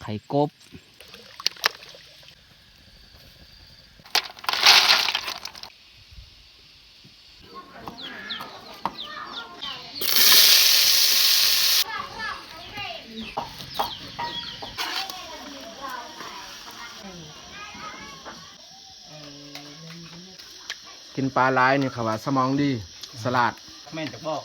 ไข่กบกินปลาร้ายนี่เขาว่าสมองดีสลัดแม่นจะบอก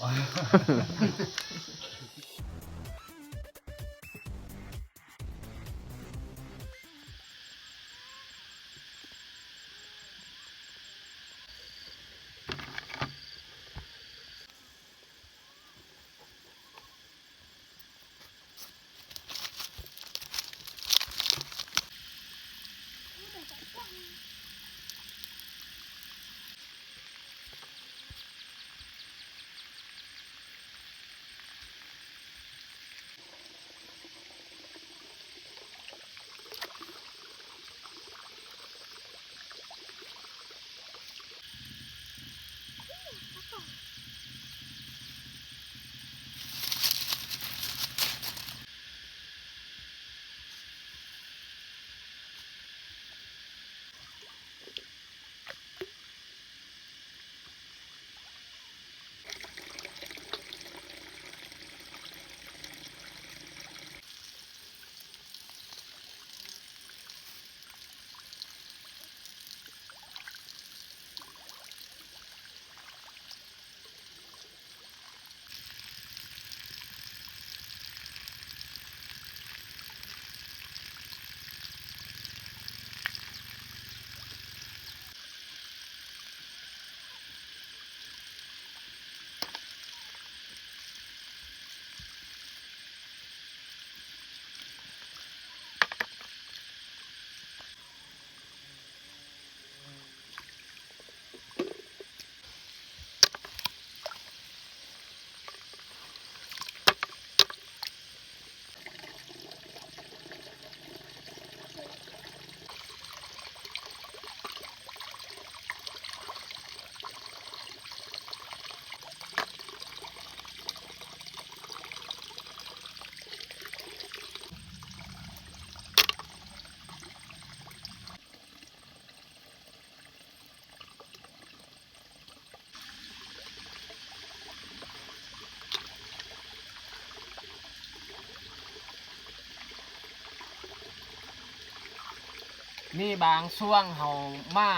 นี่บางช่วงเฮามา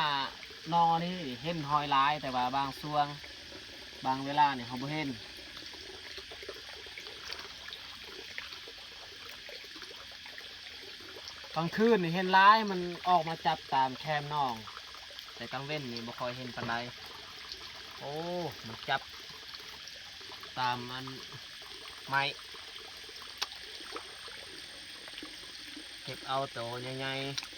นอนี่เห็นหอยร้ายแต่ว่าบางช่วงบางเวลาเนี่ยเขาบ่เห็นกลางคืนนี่เห็นร้ายมันออกมาจับตามแคมนองแต่กลางเว้นนี่บ่ค่อยเห็นปานใดโอ้มันจับตามมันไม้เก็บเอาตัวใหญ่ๆ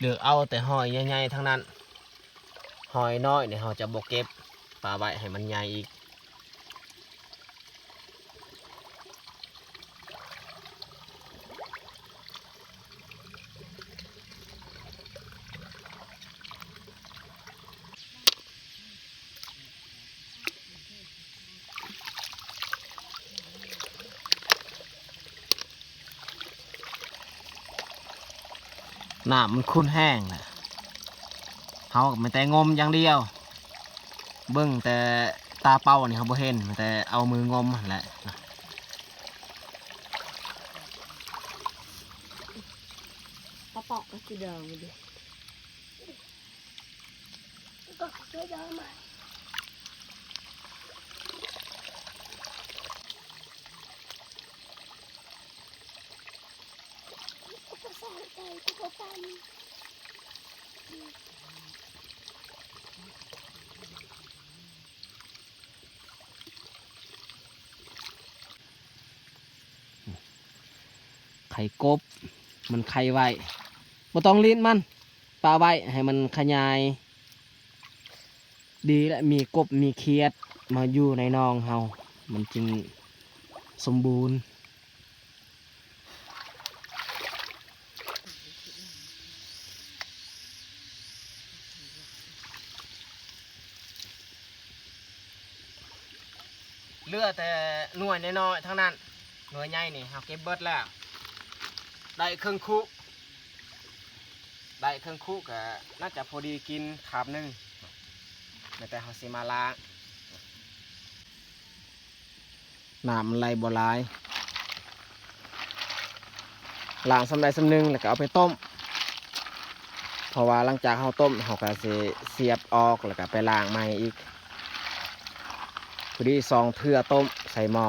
เลือกเอาแต่หอยใหญ่ๆทั้งนั้นหอยน้อยเนี่ยเราจะบ่เก็บปลาไว้ให้มันใหญ่อีกน้ำมันคุ้นแห้งแหละเขาไม่แต่งมอย่างเดียวเบิ่งแต่ตาเป้านี่เขาบ่เห็นแต่เอามืองมนั่นแหละปลาปอกก็คือเดิมดิก็คือเดิมอ่ะก็ใส่ใจก็ปันไข่กบมันไข่ไว้บ่ต้องลิ้นมันปลาไว้ให้มันขยาย ดีและมีกบมีเขียดมาอยู่ในหนองเฮามันจึงสมบูรณ์เลือแต่หน่วยน้อยๆทั้งนั้นหน่วยใหญ่นี่เฮาเก็บเบิดแล้วได้เครื่องคุก็น่าจะพอดีกินขาบหนึงแต่เฮาสิมาล้างน้ำมันไหลบ่หลายล้างสำใดสำหนึงแล้วก็เอาไปต้มเพราะว่าหลังจากเฮาต้มเฮาก็สิเสียบออกแล้วก็ไปล้างใหม่อีกพอดี2 เทื่อต้มใส่หม้อ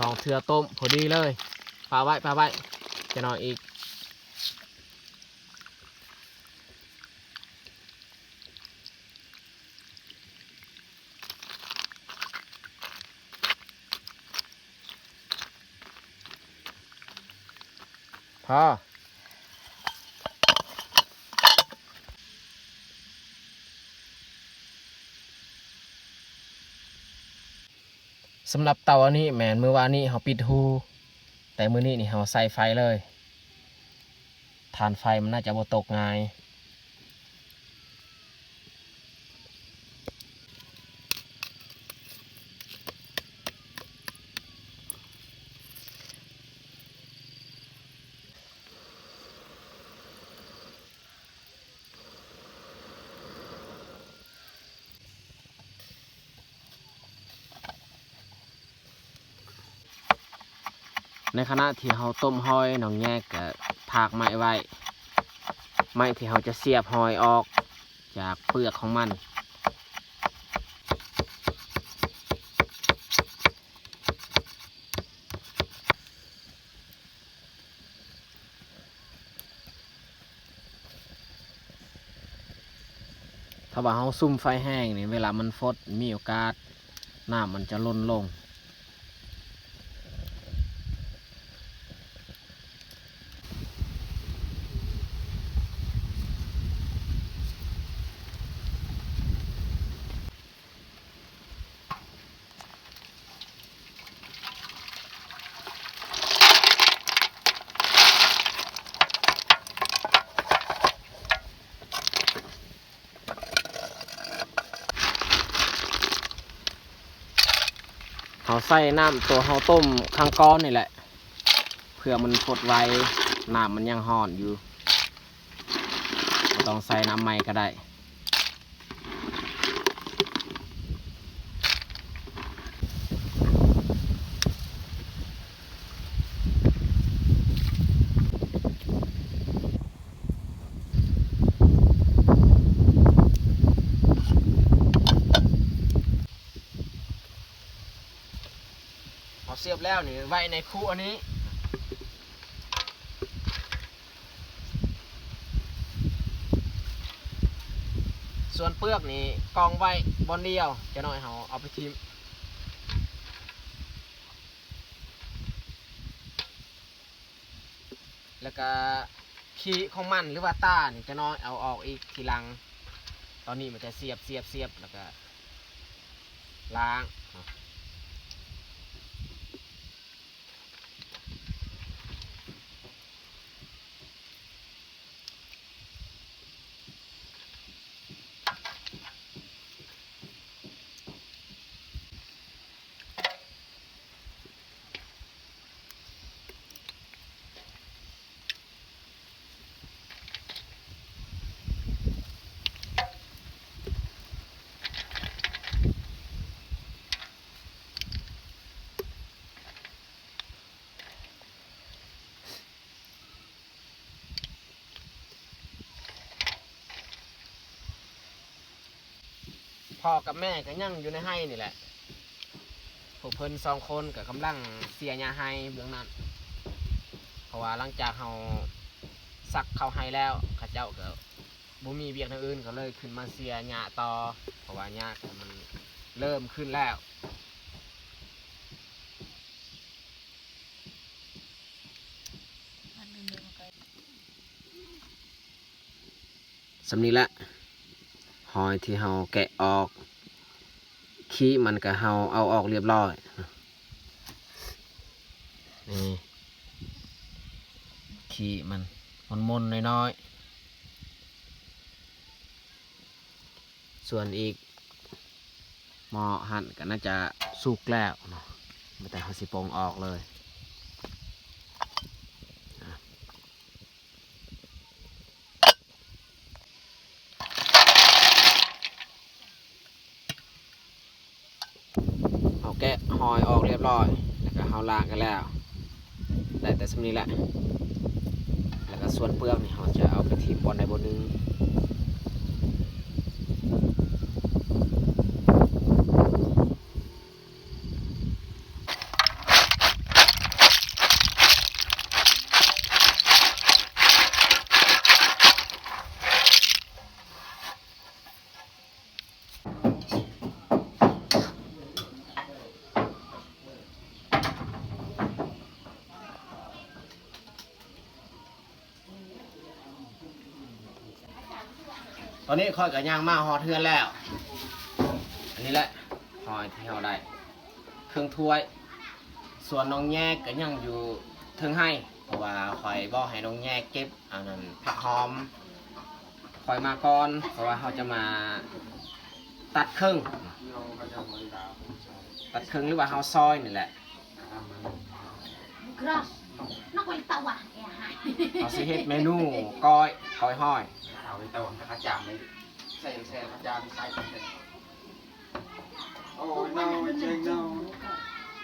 2 เทื่อต้มพอดีเลยปลาไว้จะหน่อยอีกพอสำหรับเตาอันนี้แมนมื้อวานนี้เราปิดหูแต่มื้อนี้นี่เราใส่ไฟเลยฐานไฟมันน่าจะบ่ตกง่ายในขณะที่เราต้มหอยหนองแยกกับถากไม้ไว้ไม้ที่เราจะเสียบหอยออกจากเปลือกของมันถ้าว่าเราซุ่มไฟแห้งนี่เวลามันฟดมีโอกาสน้ำมันจะล้นลงเขาใส่น้ำตัวเขาต้มข้างก้อนนี่แหละเพื่อมันฟดไว้น้ำมันยังห่อนอยู่ต้องใส่น้ำใหม่ก็ได้เอาเสียบแล้วนี่ไว้ในคู่อันนี้ส่วนเปลือกนี่กองไว้บนเดียวจะน้อยเอาไปทิ้งแล้วก็ขี้ของมันหรือว่าต้านี่จะน้อยเอาออกอีกทีหลังตอนนี้มันจะเสียบแล้วก็ล้าง พ่อกับแม่ก็ยังอยู่ในไห้นี่แหละพวกเพิ่น2 คนก็กำลังเสียหญ้าไห้เบื้องนั้นเพราะว่าหลังจากเฮาซักเข้าไห้แล้วเขาเจ้าก็บ่มีเวียกอย่างอื่นก็เลยขึ้นมาเสียหญ้าต่อเพราะว่าหญ้ามันเริ่มขึ้นแล้วสำนี้ละหอยที่เฮาแกะออกขี้มันก็เฮาเอาออกเรียบร้อยนี่ขี้มันมนๆน้อยๆส่วนอีกหม้อหั่นก็น่าจะสุกแล้วเนาะไม่แต่เฮาสิปรุงออกเลยเอาแกะหอยออกเรียบร้อยแล้วก็เฮาล้างกันแล้วได้แต่สำนี้แหละแล้วก็ส่วนเปลือกนี่เฮาจะเอาไปทิ้งบนใดบนหนึงตอนนี้ค่อยกับย่างมาหอเทือนแล้ว อันนี้แหละหอยที่เราได้เครื่องถ้วย ส่วนน้องแยกก็ยังอยู่เทิงให้ เพราะว่าคอยบอกให้น้องแยกเก็บอันนั้นผักหอมคอยมาก่อนเพราะว่าเขาจะมาตัดครึ่งหรือว่าเขาซอยนี่แหละ Cross. Nó quay tàu à? เขาสิเฮ็ดเมนูก้อยห้อย เอาไปต้มข้าวจามเลยใส่ข้าวจามใส่เป็นโอ้ยน้องเจ๊งน้อง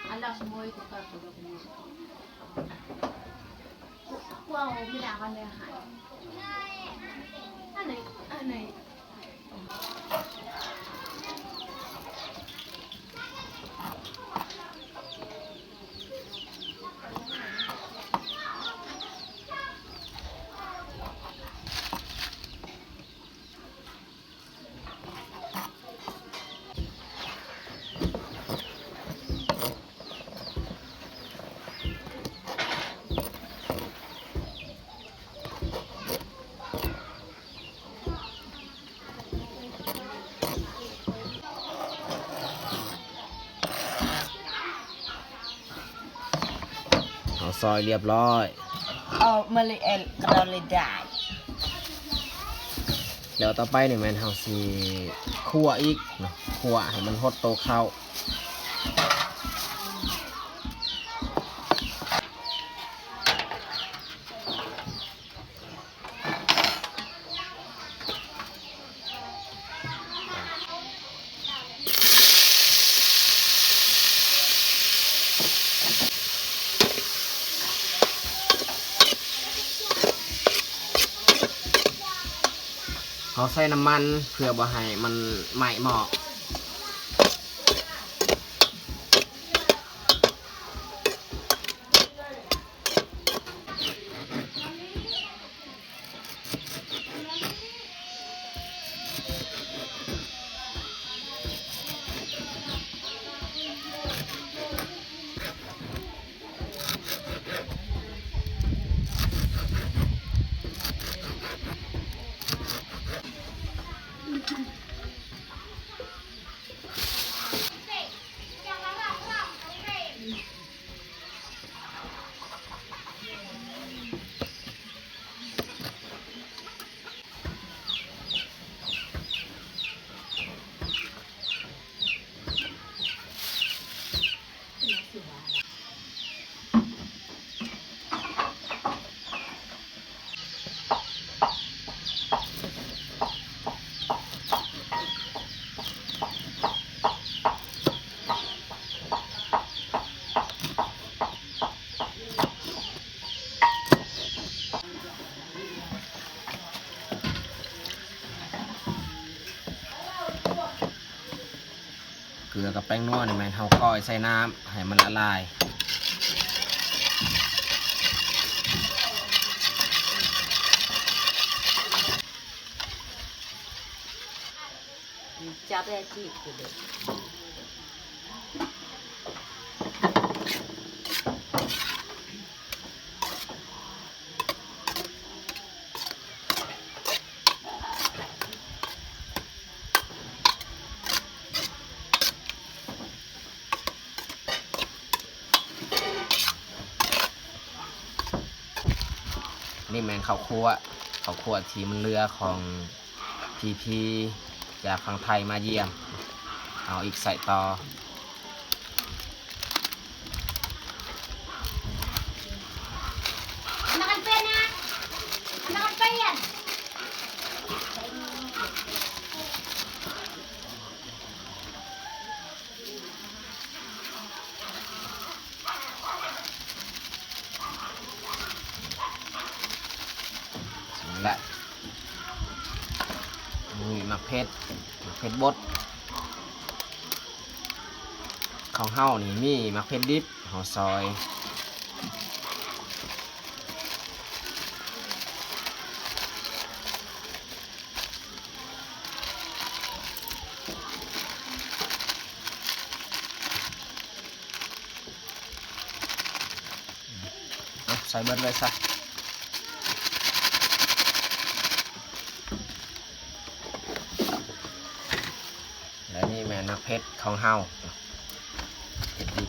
Alas semua itu kan sudah punya. Wow, bila akan dia hai. Aneh. เอาซอยเรียบร้อย Oh, meli el kalau dah. เดี๋ยวต่อไปนี่แม่นเฮาสิคั่วอีกเนาะคั่วให้มันฮดโตเข้าเขาใส่น้ำมันเพื่อบ่ให้มันไหม้หม้อ ลือกับแป้งนัวนี่แม่นเฮาก้อยใส่น้ำให้มันละลาย จับได้จีบกูเด็ก นี่แมนข้าวคั่วที่มันเรือของพีจากฝั่งไทยมาเยี่ยมเอาอีกใส่ต่อ Anak kan na! Anak kan yan! และมีมักเพชรบดของเฮานี่มีมักเพชรดิบเฮาซอยใส่เบิดเลยซะและนี่แม่นักเพชรของเฮาเพชรดิบ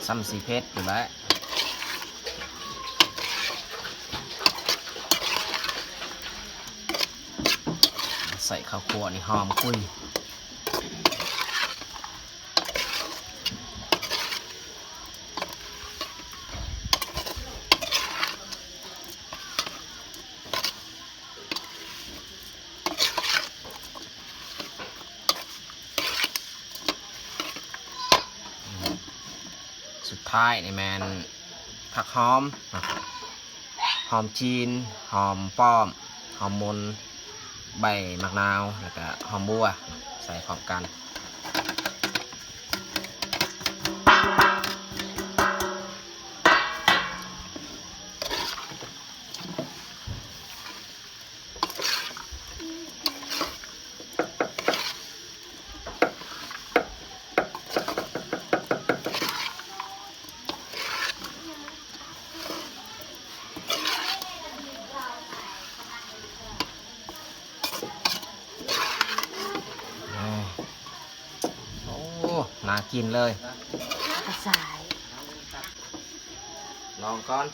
ซ้ำสีเพชรอยู่แล้วใส่ข้าวคั่วนี่หอมคุยสุดท้ายนี่แมนผักหอมจีนหอมป้อมหอมมนใบมะนาวแล้วก็หอมบัวใส่พร้อมกันโอ้น่ากินเลย กระสาย ลองก่อน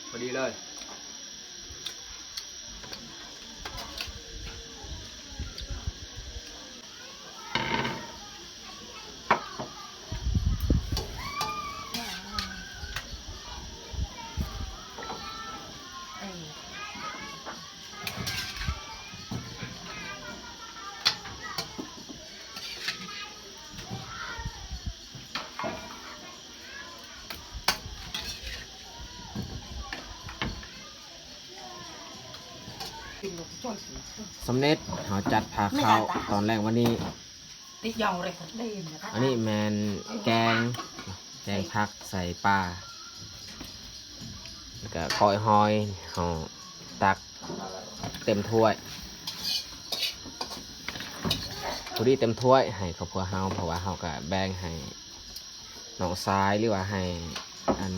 พอดีเลยสำเร็จเราจัดผักข้าวตอนแรกวันนี้ ติดยองเลยได้ยินนะคะ อันนี้แมนแกงผักใส่ปลาแล้วก็คอยหอยเราตักเต็มถ้วยพอดีเต็มถ้วยให้ครอบครัวเฮาเพราะว่าเฮาก็แบ่งให้น้องซ้ายหรือว่าให้อัน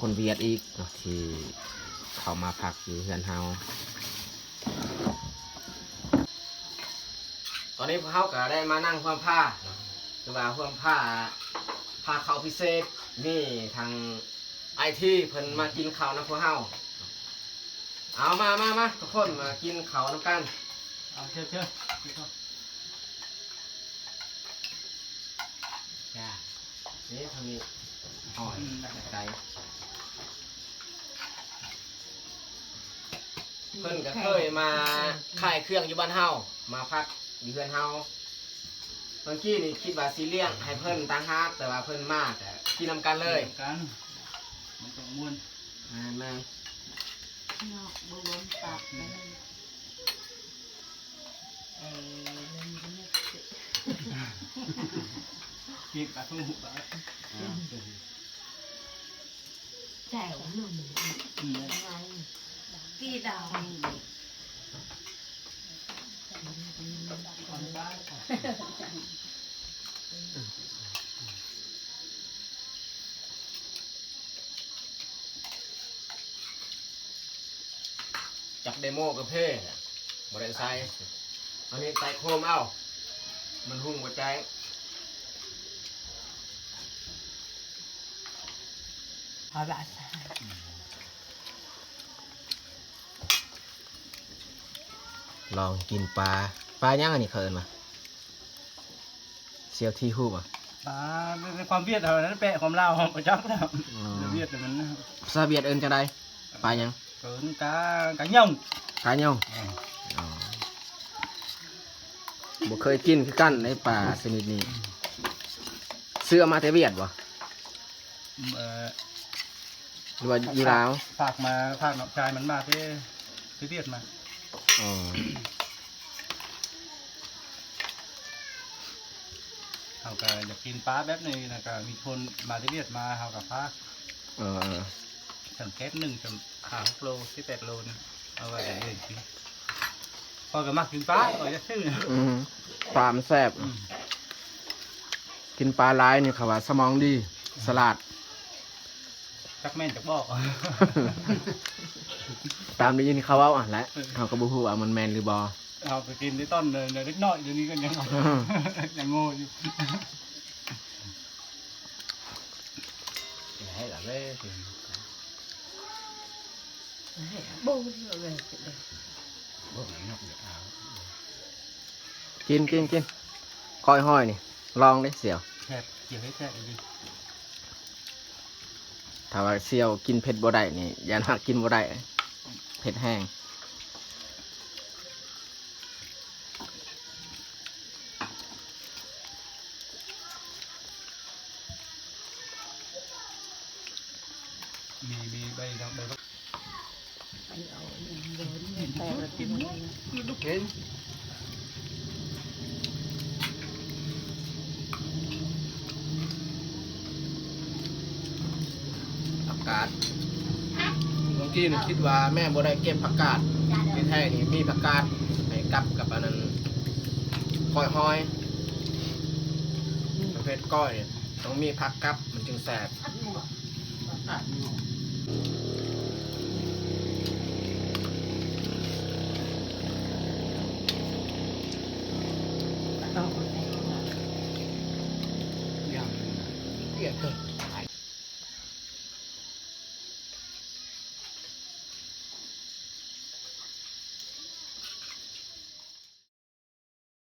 คนเวียดอีกเนาะที่เขามาพักอยู่เฮือนเฮาตอนนี้พวกเขาก็ได้มานั่งห่วมผ้าคือว่าห่วมผ้าเขาพิเศษนี่ทางไอที่เพิ่นมากินข้าวนะพวกเฮาเอามาทุกคนมากินข้าวน้ำกันเอาเชิญจ้านี่ทางนี้หอยไก่ เพิ่นก็เคยมาขายเครื่องอยู่บ้านเฮามาพักอยู่เพื่อนเฮาเมื่อกี้นี่คิดว่าสิเลี้ยงให้เพิ่นต่างหากแต่ว่าเพิ่นมาแต่กินนำกันเลย กันมันต้องม้วน แม่ เนาะบ่รวมปากไปเลยเอ้ยมันไม่สิ กินปลาทุ่งหุบปลา แจ๋วหนุ่มยังไงกี่ดาวนี่ จับเดโมกับเพ่บริษัทอันนี้ใส่โคมเอามันหุ่งหัวใจเอาละลองกินปลาย่างอันนี้เคยมาเซียวที่ฮูบอ่ะ ปลาในความเวียดเท่านั้นแปะความลาวของประจักษ์แล้วเวียดแต่มัน ภาษาเวียดเอินจะได้ปลายัง เกินกาย่อง กาเนาบ่เคยกินคือกันในปลาชนิดนี้เสื้อมาแต่เวียดบ่หรือว่าอยู่ลาว ฝากมาฝากน้องชายมันมาที่เวียดมา อ๋อ เขาก็อยากกินปลาแบบนี้นะก็มีคนมาที่เวียดมาเขากับพา เออ ถึงแค่1 ถึง 5 โลที่8 โลนี่เอาไว้เล่นกินพอก็มักกินปลาก็จะซื้อ ปลามันแซ่บกินปลาหลายนี่เขาว่าสมองดีสลัด จักแม่นจักบอก ตามได้ยินเขาเว่าอ่ะและเขาก็บ่ฮู้ว่ามันแมนหรือบ่ เอาไปกินได้ต้นเลยเล็กน้อยเดี๋ยวนี้ก็ยังยังโง่อยู่ ให้ละเว้ย บูเลย กินก้อยห้อยนี่ลองได้เสี่ยว แซ่บเกี่ยวให้แซ่บดี ถ้าว่าเสี่ยวกินเผ็ดบ่ได้นี่อย่าหักกินบ่ได้เผ็ดแห้ง มีใบครับใบ เอาเดินแต่ละกิน กินผักกาดบางทีนี่คิดว่าแม่บ่ได้เก็บผักกาดที่แท้นี่มีผักกาดให้กับอันนั้นก้อยห้อยประเภทก้อยเนี่ยต้องมีผักกับมันจึงแซ่บ เอา อย่าง เดี๋ยวเกิด